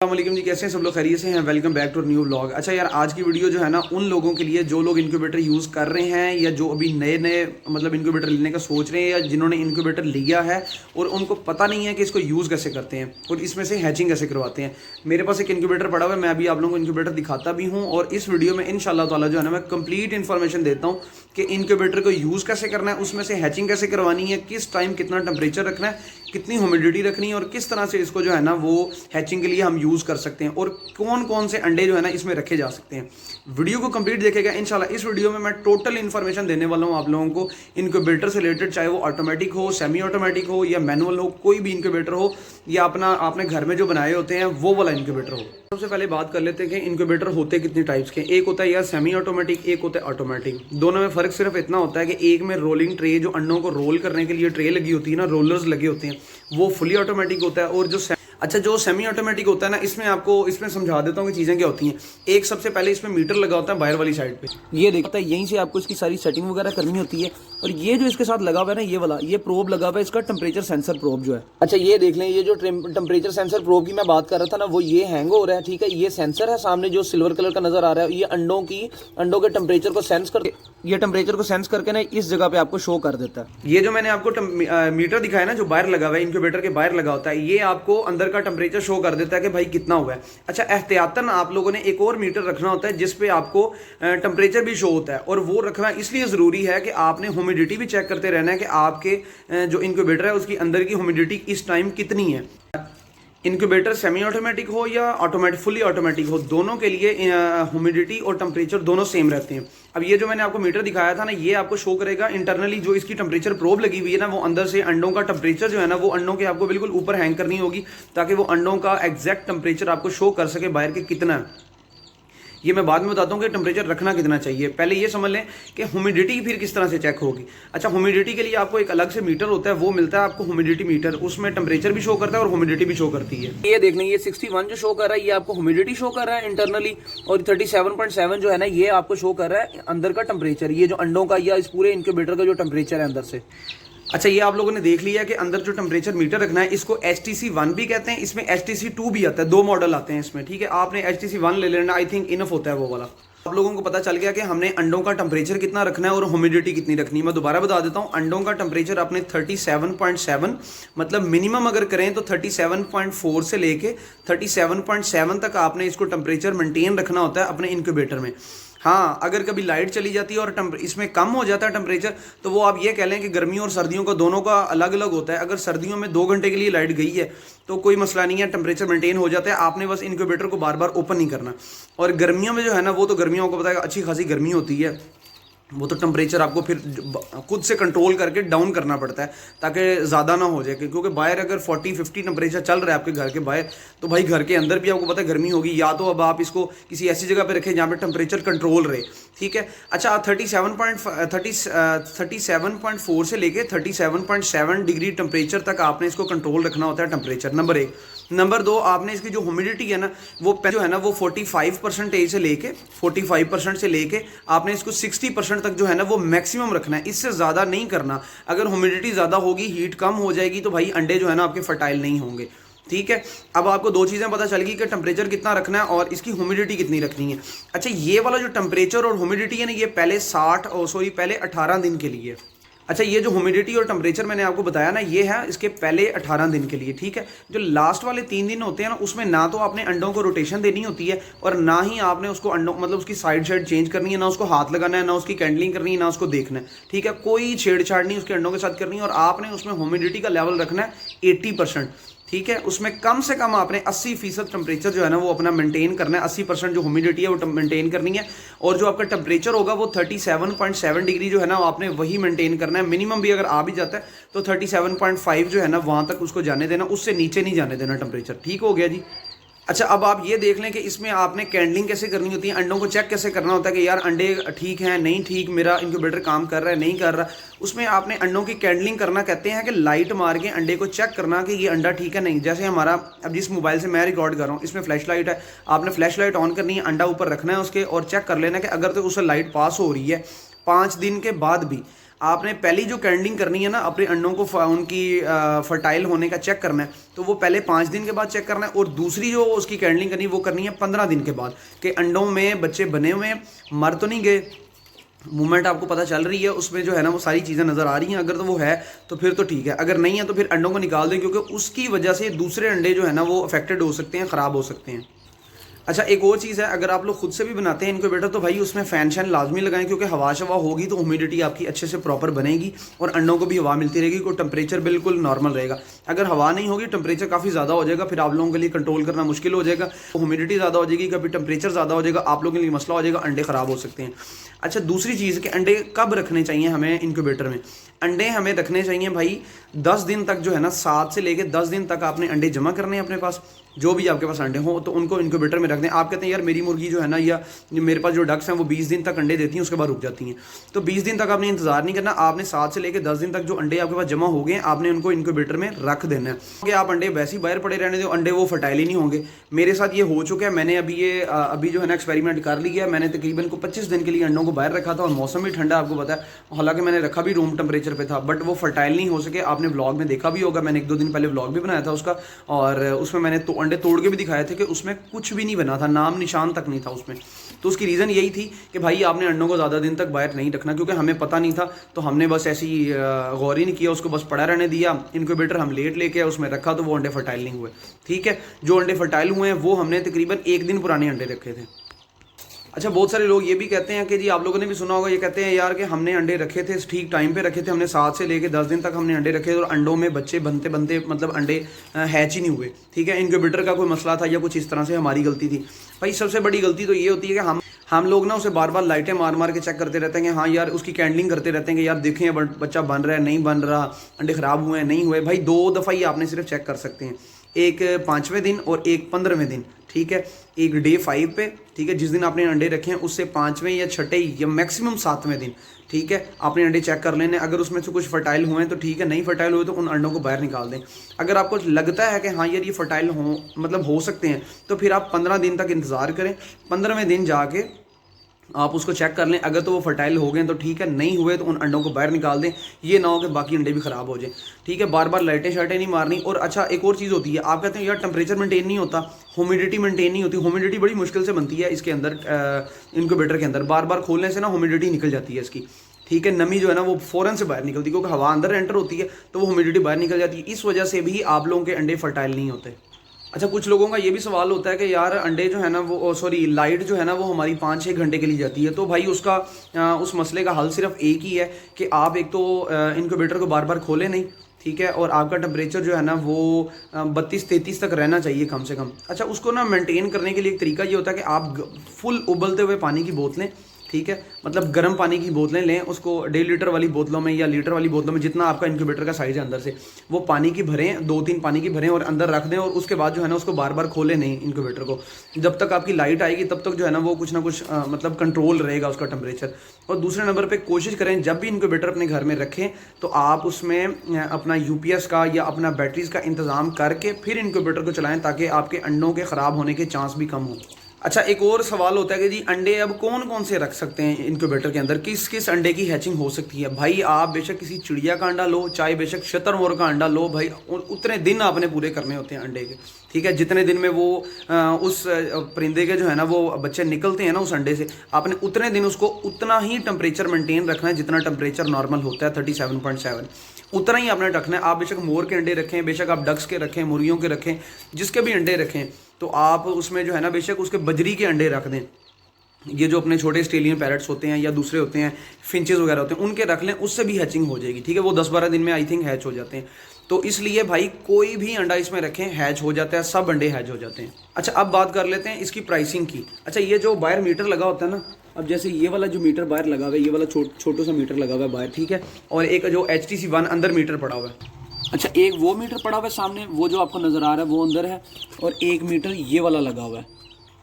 अस्सलामुअलैकुम जी, कैसे हैं सब लोग? खैरियत से हैं? Welcome back to new vlog. अच्छा यार, आज की वीडियो जो है ना उन लोगों के लिए जो लोग इनक्यूबेटर यूज़ कर रहे हैं या जो अभी नए नए मतलब इनक्यूबेटर लेने का सोच रहे हैं या जिन्होंने इनक्यूबेटर लिया है और उनको पता नहीं है कि इसको यूज़ कैसे करते हैं और इसमें से हैचिंग कैसे करवाते हैं। मेरे पास एक इनक्यूबेटर पड़ा हुआ है, मैं अभी आप लोगों को इनक्यूबेटर दिखाता भी हूँ और इस वीडियो में इंशाल्लाह ताला जो है ना मैं कंप्लीट इन्फॉर्मेशन देता हूँ कि इनक्यूबेटर को यूज़ कैसे करना है, उसमें से हैचिंग कैसे करवानी है, किस टाइम कितना टेम्परेचर रखना है, कितनी ह्यूमिडिटी रखनी है और किस तरह से इसको जो है ना वो हैचिंग के लिए हम यूज़ कर सकते हैं और कौन कौन से अंडे जो है ना इसमें रखे जा सकते हैं। वीडियो को कंप्लीट देखेगा इंशाल्लाह। इस वीडियो में मैं टोटल इन्फॉर्मेशन देने वाला हूँ आप लोगों को इनक्यूबेटर से रिलेटेड, चाहे वो ऑटोमेटिक हो, सेमी ऑटोमेटिक हो या मैनुअल हो, कोई भी इनक्यूबेटर हो या अपना आपने घर में जो बनाए होते हैं वो वाला इनक्यूबेटर हो। सबसे पहले बात कर लेते हैं कि इनक्यूबेटर होते कितने टाइप्स के। एक होता है यार सेमी ऑटोमेटिक, एक होता है ऑटोमेटिक। दोनों में फ़र्क सिर्फ इतना होता है कि एक में रोलिंग ट्रे, जो अंडों को रोल करने के लिए ट्रे लगी होती है ना, रोलर्स लगे होते हैं, वो फुली ऑटोमेटिक होता है। और जो सेमी ऑटोमेटिक होता है ना, इसमें समझा देता हूँ कि चीज़ें क्या होती हैं। एक सबसे पहले इसमें मीटर लगा होता है बाहर वाली साइड पे, ये देखता है, यहीं से आपको इसकी सारी सेटिंग वगैरह करनी होती है। और ये जो इसके साथ लगा हुआ है ना, ये प्रोब लगा हुआ है, इसका टेम्परेचर सेंसर प्रोब जो है। अच्छा ये देख लें, ये जो टेम्परेचर सेंसर प्रोब की मैं बात कर रहा था ना, वो ये हैंग हो रहा है, ठीक है। ये सेंसर है सामने जो सिल्वर कलर का नजर आ रहा है, ये अंडों के टेम्परेचर को सेंस करके, ये टेम्परेचर को सेंस करके ना इस जगह पे आपको शो कर देता है। ये जो मैंने आपको मीटर दिखाया ना, जो बाहर लगा हुआ है, इनक्यूबेटर के बाहर लगा होता है, ये आपको अंदर का टेम्परेचर शो कर देता है कि भाई कितना हुआ है। अच्छा, एहतियातन आप लोगों ने एक और मीटर रखना होता है जिसपे आपको टेम्परेचर भी शो होता है, और वो रखना इसलिए जरूरी है कि आपने ह्यूमिडिटी भी चेक करते रहना है कि आपके जो इनक्यूबेटर है उसकी अंदर की ह्यूमिडिटी इस टाइम कितनी है। इनक्यूबेटर सेमी ऑटोमेटिक हो या फुली ऑटोमेटिक हो, दोनों के लिए ह्यूमिडिटी और टेम्परेचर दोनों सेम रहते हैं। अब ये जो मैंने आपको मीटर दिखाया था ना, ये आपको शो करेगा इंटरनली जो इसकी टेम्परेचर प्रोब लगी हुई है ना, वो अंदर से अंडों का टेम्परेचर जो है ना, वो अंडों के आपको बिल्कुल ऊपर हैंग करनी होगी ताकि वो अंडों का एग्जैक्ट टेम्परेचर आपको शो कर सके बाहर के कितना है। ये मैं बाद में बताता हूँ कि टेम्परेचर रखना कितना चाहिए। पहले ये समझ लें कि ह्यूमिडिटी फिर किस तरह से चेक होगी। अच्छा, ह्यूमिडिटी के लिए आपको एक अलग से मीटर होता है, वो मिलता है आपको ह्यूमिडिटी मीटर, उसमें टेम्परेचर भी शो करता है और ह्यूमिडिटी भी शो करती है। ये देख लें, ये 61 जो शो कर रहा है, ये आपको ह्यूमिडिटी शो कर रहा है इंटरनली, और 37.7 जो है ना, ये आपको शो कर रहा है अंदर का टेम्परेचर, ये जो अंडों का या इस पूरे इनक्यूबेटर का जो टेम्परेचर है अंदर से। अच्छा, ये आप लोगों ने देख लिया कि अंदर जो टेम्परेचर मीटर रखना है, इसको HTC1 भी कहते हैं, इसमें HTC2 भी आता है, दो मॉडल आते हैं इसमें, ठीक है। आपने HTC1 ले लेना, आई थिंक इनफ होता है वो वाला। आप लोगों को पता चल गया कि हमने अंडों का टेम्परेचर कितना रखना है और ह्यूमिडिटी कितनी रखनी है। मैं दोबारा बता देता हूँ, अंडों का टेम्परेचर अपने 37.7, मतलब मिनिमम अगर करें तो 37.4 से लेके 37.7 तक आपने इसको टेम्परेचर मेंटेन रखना होता है अपने इनक्यूबेटर में। हाँ, अगर कभी लाइट चली जाती है और इसमें कम हो जाता है टेम्परेचर, तो वो आप ये कह लें कि गर्मियों और सर्दियों का दोनों का अलग अलग होता है। अगर सर्दियों में 2 घंटे के लिए लाइट गई है तो कोई मसला नहीं है, टेम्परेचर मेंटेन हो जाता है, आपने बस इनक्यूबेटर को बार बार ओपन नहीं करना। और गर्मियों में जो है ना, वो तो गर्मियों को पता है अच्छी खासी गर्मी होती है, वो तो टेम्परेचर आपको फिर खुद से कंट्रोल करके डाउन करना पड़ता है ताकि ज़्यादा ना हो जाए, क्योंकि बाहर अगर 40-50 टेम्परेचर चल रहा है आपके घर के बाहर, तो भाई घर के अंदर भी आपको पता है गर्मी होगी। या तो अब आप इसको किसी ऐसी जगह पे रखें जहाँ पे टेम्परेचर कंट्रोल रहे, ठीक है। अच्छा, 37.4 से लेके 37.7 डिग्री टेम्परेचर तक आपने इसको कंट्रोल रखना होता है टेम्परेचर, नंबर 1। नंबर 2, आपने इसकी जो ह्यूमिडिटी है ना, वो जो है ना, वो 45% से लेके आपने इसको 60% तक जो है ना वो मैक्सिमम रखना है, इससे ज़्यादा नहीं करना। अगर ह्यूमिडिटी ज़्यादा होगी, हीट कम हो जाएगी, तो भाई अंडे जो है ना आपके फर्टाइल नहीं होंगे, ठीक है। अब आपको 2 चीज़ें पता चल गई कि टेम्परेचर कितना रखना है और इसकी ह्यूमिडिटी कितनी रखनी है। अच्छा, ये वाला जो टेम्परेचर और ह्यूमिडिटी है ना, ये पहले 18 दिन के लिए। अच्छा, ये जो ह्यूमिडिटी और टेम्परेचर मैंने आपको बताया ना, ये है इसके पहले 18 दिन के लिए, ठीक है। जो लास्ट वाले 3 दिन होते हैं ना, उसमें ना तो आपने अंडों को रोटेशन देनी होती है और ना ही आपने उसको अंडों मतलब उसकी साइड चेंज करनी है, ना उसको हाथ लगाना है, ना उसकी कैंडलिंग करनी है, ना उसको देखना है, ठीक है। कोई छेड़छाड़ नहीं उसके अंडों के साथ करनी है। और आपने उसमें ह्यूमिडिटी का लेवल रखना है 80%, ठीक है। उसमें कम से कम आपने 80% टेम्परेचर जो है ना वो अपना मेंटेन करना है, 80% जो ह्यूमिडिटी है वो मेंटेन करनी है। और जो आपका टेम्परेचर होगा वो 37.7 डिग्री जो है ना आपने वही मेंटेन करना है। मिनिमम भी अगर आ भी जाता है तो 37.5 जो है ना वहाँ तक उसको जाने देना, उससे नीचे नहीं जाने देना टेम्परेचर, ठीक हो गया जी। अच्छा, अब आप ये देख लें कि इसमें आपने कैंडलिंग कैसे करनी होती है, अंडों को चेक कैसे करना होता है कि यार अंडे ठीक हैं नहीं ठीक, मेरा इनक्यूबेटर काम कर रहा है नहीं कर रहा। उसमें आपने अंडों की कैंडलिंग करना, कहते हैं कि लाइट मार के अंडे को चेक करना कि ये अंडा ठीक है नहीं। जैसे हमारा अब जिस मोबाइल से मैं रिकॉर्ड कर रहा हूँ, इसमें फ्लैश लाइट है, आपने फ्लैश लाइट ऑन करनी है, अंडा ऊपर रखना है उसके और चेक कर लेना कि अगर तो उसे लाइट पास हो रही है 5 दिन के बाद भी, आपने पहली जो कैंडलिंग करनी है ना, अपने अंडों को उनकी फर्टाइल होने का चेक करना है, तो वो पहले 5 दिन के बाद चेक करना है, और दूसरी जो उसकी कैंडलिंग करनी है वो करनी है 15 दिन के बाद, कि अंडों में बच्चे बने हुए हैं, मर तो नहीं गए, मूवमेंट आपको पता चल रही है, उसमें जो है ना वो सारी चीज़ें नज़र आ रही हैं। अगर तो वो है तो फिर तो ठीक है, अगर नहीं है तो फिर अंडों को निकाल दें, क्योंकि उसकी वजह से दूसरे अंडे जो है ना वो अफेक्टेड हो सकते हैं, ख़राब हो सकते हैं। अच्छा, एक और चीज़ है, अगर आप लोग खुद से भी बनाते हैं इनक्यूबेटर तो भाई उसमें फ़ैन शैन लाजमी लगाएं, क्योंकि हवा शवा होगी तो ह्यूमिडिटी आपकी अच्छे से प्रॉपर बनेगी और अंडों को भी हवा मिलती रहेगी, कोई टेम्परेचर बिल्कुल नॉर्मल रहेगा। अगर हवा नहीं होगी, टेम्परेचर काफ़ी ज़्यादा हो जाएगा, फिर आप लोगों के लिए कंट्रोल करना मुश्किल हो जाएगा, ह्यूमिडिटी ज़्यादा हो जाएगी, कभी टेम्परेचर ज़्यादा हो जाएगा, आप लोगों के लिए मसला हो जाएगा, अंडे ख़राब हो सकते हैं। अच्छा, दूसरी चीज़ कि अंडे कब रखने चाहिए हमें इनक्यूबेटर में? अंडे हमें रखने चाहिए भाई 10 दिन तक, जो है ना 7 से लेके 10 दिन तक आपने अंडे जमा करने हैं अपने पास, जो भी आपके पास अंडे हों तो उनको इनक्यूबेटर में रख दें। आप कहते हैं यार मेरी मुर्गी जो है ना, या मेरे पास जो डक्स हैं वो 20 दिन तक अंडे देती हैं, उसके बाद रुक जाती हैं, तो 20 दिन तक आपने इंतजार नहीं करना, आपने 7 से लेकर 10 दिन तक जो अंडे आपके पास जमा हो गए हैं आपने उनको इनक्यूबेटर में रख देना है, कि आप अंडे वैसे ही बाहर पड़े रहने दो, अंडे वो फर्टाइल ही नहीं होंगे। मेरे साथ ये हो चुका है, मैंने अभी जो है ना एक्सपेरिमेंट कर लिया है, मैंने तकरीबन को 25 दिन के लिए अंडों को बाहर रखा था, और मौसम भी ठंडा आपको पता है, हालांकि मैंने रखा भी रूम टेम्परेचर पे था, बट वो फर्टाइल नहीं हो सके। आपने व्लॉग में देखा भी होगा, मैंने 1-2 दिन पहले व्लॉग भी बनाया था उसका, और उसमें मैंने अंडे तोड़ के भी दिखाए थे कि उसमें कुछ भी नहीं बना था, नाम निशान तक नहीं था उसमें। तो उसकी रीज़न यही थी कि भाई आपने अंडों को ज़्यादा दिन तक बाहर नहीं रखना, क्योंकि हमें पता नहीं था, तो हमने बस ऐसी गौर ही नहीं किया, उसको बस पड़ा रहने दिया। इनक्यूबेटर हम लेट लेके उसमें रखा तो वो अंडे फर्टाइल नहीं हुए। ठीक है, जो अंडे फर्टाइल हुए हैं वो हमने तकरीबन 1 दिन पुराने अंडे रखे थे। अच्छा, बहुत सारे लोग ये भी कहते हैं कि जी, आप लोगों ने भी सुना होगा, ये कहते हैं यार कि हमने अंडे रखे थे, ठीक टाइम पे रखे थे, हमने 7 से लेके 10 दिन तक हमने अंडे रखे थे, और अंडों में बच्चे बनते बनते मतलब अंडे हैच ही नहीं हुए। ठीक है, इनक्यूबेटर का कोई मसला था या कुछ इस तरह से हमारी गलती थी। भाई सबसे बड़ी गलती तो ये होती है कि हम लोग ना उसे बार बार लाइटें मार मार के चेक करते रहते हैं कि हाँ यार, उसकी कैंडलिंग करते रहते हैं कि यार देखें बच्चा बन रहा है नहीं बन रहा, अंडे ख़राब हुए हैं नहीं हुए। भाई 2 दफ़ा ही आपने सिर्फ चेक कर सकते हैं, एक 5वें दिन और एक 15वें दिन। ठीक है, एक डे 5 पे, ठीक है, जिस दिन आपने अंडे रखे हैं उससे 5वें या 6ठे या मैक्सिमम 7वें दिन, ठीक है, आपने अंडे चेक कर लेने। अगर उसमें से कुछ फर्टाइल हुए हैं तो ठीक है, नहीं फर्टाइल हुए तो उन अंडों को बाहर निकाल दें। अगर आपको लगता है कि हाँ यार ये फर्टाइल हो सकते हैं, तो फिर आप 15 दिन तक इंतज़ार करें, 15वें दिन जाके आप उसको चेक कर लें। अगर तो वो फर्टाइल हो गए तो ठीक है, नहीं हुए तो उन अंडों को बाहर निकाल दें, ये ना हो कि बाकी अंडे भी ख़राब हो जाए। ठीक है, बार बार लाइटें शाइटें नहीं मारनी। और अच्छा, एक और चीज़ होती है, आप कहते हैं यार टेम्परेचर मेंटेन नहीं होता, ह्यूमिडिटी मेंटेन नहीं होती। ह्यूमिडिटी बड़ी मुश्किल से बनती है इसके अंदर, इनक्यूबेटर के अंदर बार बार खोलने से ना ह्यूमिडिटी निकल जाती है इसकी। ठीक है, नमी जो है ना वो फ़ौरन से बाहर निकलती है, क्योंकि हवा अंदर एंटर होती है तो वो ह्यूमिडिटी बाहर निकल जाती है। इस वजह से भी आप लोगों के अंडे फर्टाइल नहीं होते। अच्छा, कुछ लोगों का ये भी सवाल होता है कि यार अंडे जो है ना वो लाइट जो है ना वो हमारी 5-6 घंटे के लिए जाती है, तो भाई उस मसले का हल सिर्फ एक ही है कि आप एक तो इनक्यूबेटर को बार बार खोलें नहीं, ठीक है, और आपका टेम्परेचर जो है ना वो 32-33 तक रहना चाहिए कम से कम। अच्छा, उसको ना मेंटेन करने के लिए एक तरीका ये होता है कि आप फुल उबलते हुए पानी की बोतलें, ठीक है, मतलब गर्म पानी की बोतलें लें, उसको 1.5 लीटर वाली बोतलों में या लीटर वाली बोतलों में, जितना आपका इनक्यूबेटर का साइज़ है अंदर से, वो पानी की भरें, 2-3 पानी की भरें और अंदर रख दें, और उसके बाद जो है ना उसको बार बार खोलें नहीं इनक्यूबेटर को। जब तक आपकी लाइट आएगी तब तक जो है ना वो कुछ ना कुछ मतलब कंट्रोल रहेगा उसका टेम्परेचर। और दूसरे नंबर पर कोशिश करें जब भी इनक्यूबेटर अपने घर में रखें तो आप उसमें अपना UPS का या अपना बैटरीज़ का इंतज़ाम करके फिर इनक्यूबेटर को चलाएँ, ताकि आपके अंडों के ख़राब होने के चांस भी कम हों। अच्छा, एक और सवाल होता है कि जी अंडे अब कौन कौन से रख सकते हैं इनक्यूबेटर के अंदर, किस किस अंडे की हैचिंग हो सकती है। भाई आप बेशक किसी चिड़िया का अंडा लो, चाहे बेशक शतरमोर का अंडा लो, भाई उतने दिन आपने पूरे करने होते हैं अंडे के। ठीक है, जितने दिन में वो उस परिंदे के जो है ना वो बच्चे निकलते हैं ना उस अंडे से, आपने उतने दिन उसको उतना ही टेम्परेचर मेंटेन रखना है जितना टेम्परेचर नॉर्मल होता है 37.7, उतना ही आपने रखना है। आप बेशक मोर के अंडे रखें, बेशक आप डक्स के रखें, मुर्गियों के रखें, जिसके भी अंडे रखें, तो आप उसमें जो है ना बेशक उसके बजरी के अंडे रख दें। ये जो अपने छोटे ऑस्ट्रेलियन पैरट्स होते हैं या दूसरे होते हैं, फिंचेस वगैरह होते हैं, उनके रख लें, उससे भी हैचिंग हो जाएगी। ठीक है, वो 10-12 दिन में आई थिंक हैच हो जाते हैं। तो इसलिए भाई कोई भी अंडा इसमें रखें हैच हो जाता है, सब अंडे हैच हो जाते हैं। अच्छा, अब बात कर लेते हैं इसकी प्राइसिंग की। अच्छा, ये जो बाहर मीटर लगा होता है ना, अब जैसे ये वाला जो मीटर बाहर लगा हुआ है, ये वाला छोटा सा मीटर लगा हुआ है बाहर, ठीक है, और एक जो HTC 1 अंदर मीटर पड़ा हुआ है। अच्छा, एक वो मीटर पड़ा हुआ है सामने, वो जो आपको नज़र आ रहा है वो अंदर है, और एक मीटर ये वाला लगा हुआ है।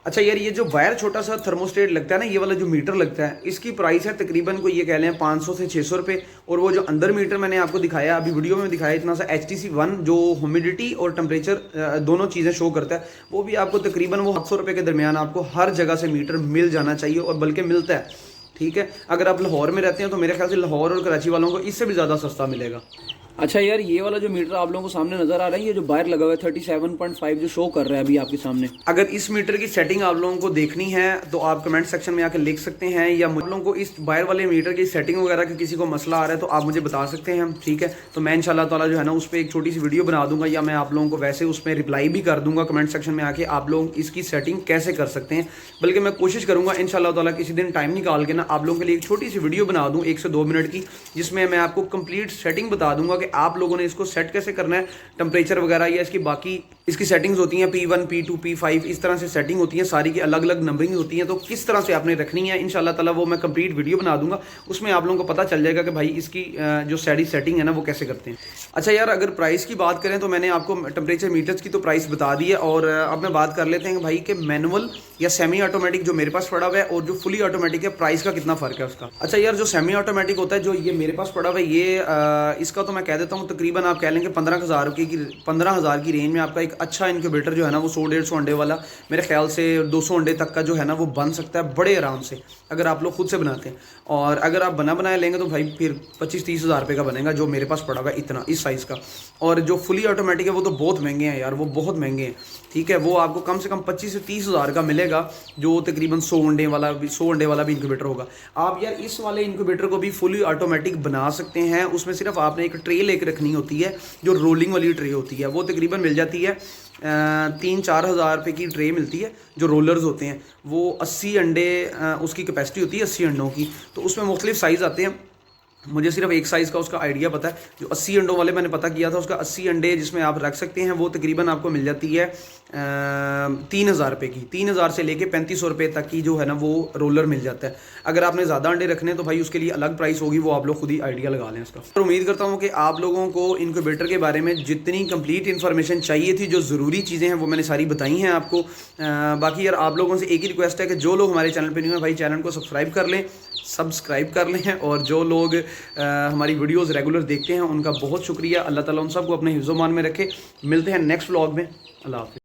अच्छा यार, ये जो वायर छोटा सा थर्मोस्टेट लगता है ना, ये वाला जो मीटर लगता है, इसकी प्राइस है तकरीबन को ये कह लें 500 से 600 रुपये। और वो जो अंदर मीटर मैंने आपको दिखाया, अभी वीडियो में दिखाया इतना सा, HTC 1 जो ह्यूमिडिटी और टेम्परेचर दोनों चीज़ें शो करता है, वो भी आपको तकरीबन वो 700 रुपये के दरमियान आपको हर जगह से मीटर मिल जाना चाहिए, और बल्कि मिलता है। ठीक है। अगर आप लाहौर में रहते हैं तो मेरे ख्याल से लाहौर और कराची वालों को इससे भी ज़्यादा सस्ता मिलेगा। अच्छा यार, ये वाला जो मीटर आप लोगों को सामने नजर आ रहा है, ये जो बाहर लगा हुआ है 37.5 जो शो कर रहा है अभी आपके सामने, अगर इस मीटर की सेटिंग आप लोगों को देखनी है तो आप कमेंट सेक्शन में आकर लिख सकते हैं, या आप लोगों को इस बाहर वाले मीटर की सेटिंग वगैरह का किसी को मसला आ रहा है तो आप मुझे बता सकते हैं, ठीक है। तो मैं इंशाल्लाह ताला जो है ना उस पर एक छोटी सी वीडियो बना दूंगा, या मैं आप लोगों को वैसे उसमें रिप्लाई भी कर दूंगा कमेंट सेक्शन में आके, आप लोग इसकी सेटिंग कैसे कर सकते हैं। बल्कि मैं कोशिश करूंगा इंशाल्लाह ताला किसी दिन टाइम निकाल के ना आप लोगों के लिए एक छोटी सी वीडियो बना दूं 1 से 2 मिनट की, जिसमें मैं आपको कंप्लीट सेटिंग बता दूंगा कि आप लोगों ने इसको सेट कैसे करना है, टेम्परेचर वगैरह या इसकी बाकी इसकी सेटिंग्स होती हैं, P1 P2 P5 इस तरह से सेटिंग होती है, सारी की अलग अलग नंबरिंग होती है, तो किस तरह से आपने रखनी है इंशाल्लाह ताला वो मैं कंप्लीट वीडियो बना दूंगा, उसमें आप लोगों को पता चल जाएगा कि भाई इसकी जो सारी सेटिंग है ना वो कैसे करते हैं। अच्छा यार, अगर प्राइस की बात करें तो मैंने आपको टेम्परेचर मीटर्स की तो प्राइस बता दी है, और अब मैं बात कर लेते हैं भाई कि मैनुअल या सेमी ऑटोमेटिक जो मेरे पास पड़ा हुआ है और जो फुली ऑटोमेटिक है प्राइस का कितना फ़र्क है उसका। अच्छा यार, जो सेमी ऑटोमेटिक होता है जो ये मेरे पास पड़ा हुआ है, ये इसका तो मैं कह देता हूँ तकरीबन आप कह लेंगे 15,000 की रेंज में आपका एक अच्छा इनक्यूबेटर जो है ना वो 100-150 अंडे वाला मेरे ख्याल से 200 अंडे तक का जो है ना वो बन सकता है बड़े आराम से, अगर आप लोग खुद से बनाते हैं। और अगर आप बना बनाया लेंगे तो भाई फिर 25-30 हज़ार रुपये का बनेगा, जो मेरे पास पड़ा हुआ है इतना इस साइज़ का। और जो फुली ऑटोमेटिक है वो तो बहुत महंगे हैं यार, वो बहुत महंगे हैं, ठीक है। वो आपको कम से कम 25 से 30 हज़ार का मिलेगा, जो तकरीबन 100 अंडे वाला भी इंक्यूबेटर होगा। आप यार इस वाले इंक्यूबेटर को भी फुली ऑटोमेटिक बना सकते हैं, उसमें सिर्फ आपने एक ट्रे लेकर रखनी होती है, जो रोलिंग वाली ट्रे होती है, वो तकरीबन मिल जाती है 3-4 हज़ार रुपये की ट्रे मिलती है। जो रोलर्स होते हैं वो 80 अंडे उसकी कैपेसिटी होती है 80 अंडों की, तो उसमें मुख्तलिफ साइज़ आते हैं। मुझे सिर्फ एक साइज़ का उसका आइडिया पता है, जो 80 अंडों वाले मैंने पता किया था, उसका 80 अंडे जिसमें आप रख सकते हैं वो तकरीबन आपको मिल जाती है 3,000 रुपये की, 3,000 से लेके 3,500 रुपये तक की जो है ना वो रोलर मिल जाता है। अगर आपने ज़्यादा अंडे रखने हैं तो भाई उसके लिए अलग प्राइस होगी, वो आप लोग खुद ही आइडिया लगा लें इसका। और उम्मीद करता हूँ कि आप लोगों को इनक्यूबेटर के बारे में जितनी कंप्लीट इन्फॉर्मेशन चाहिए थी, जो ज़रूरी चीज़ें हैं वो मैंने सारी बताई हैं आपको। बाकी यार आप लोगों से एक ही रिक्वेस्ट है कि जो लोग हमारे चैनल पर न्यू हैं भाई चैनल को सब्सक्राइब कर लें, और जो लोग हमारी वीडियोस रेगुलर देखते हैं उनका बहुत शुक्रिया। अल्लाह ताला उन सबको अपने हिफ्ज़-ओ-मान में रखे। मिलते हैं नेक्स्ट व्लॉग में। अल्लाह हाफ़िज़।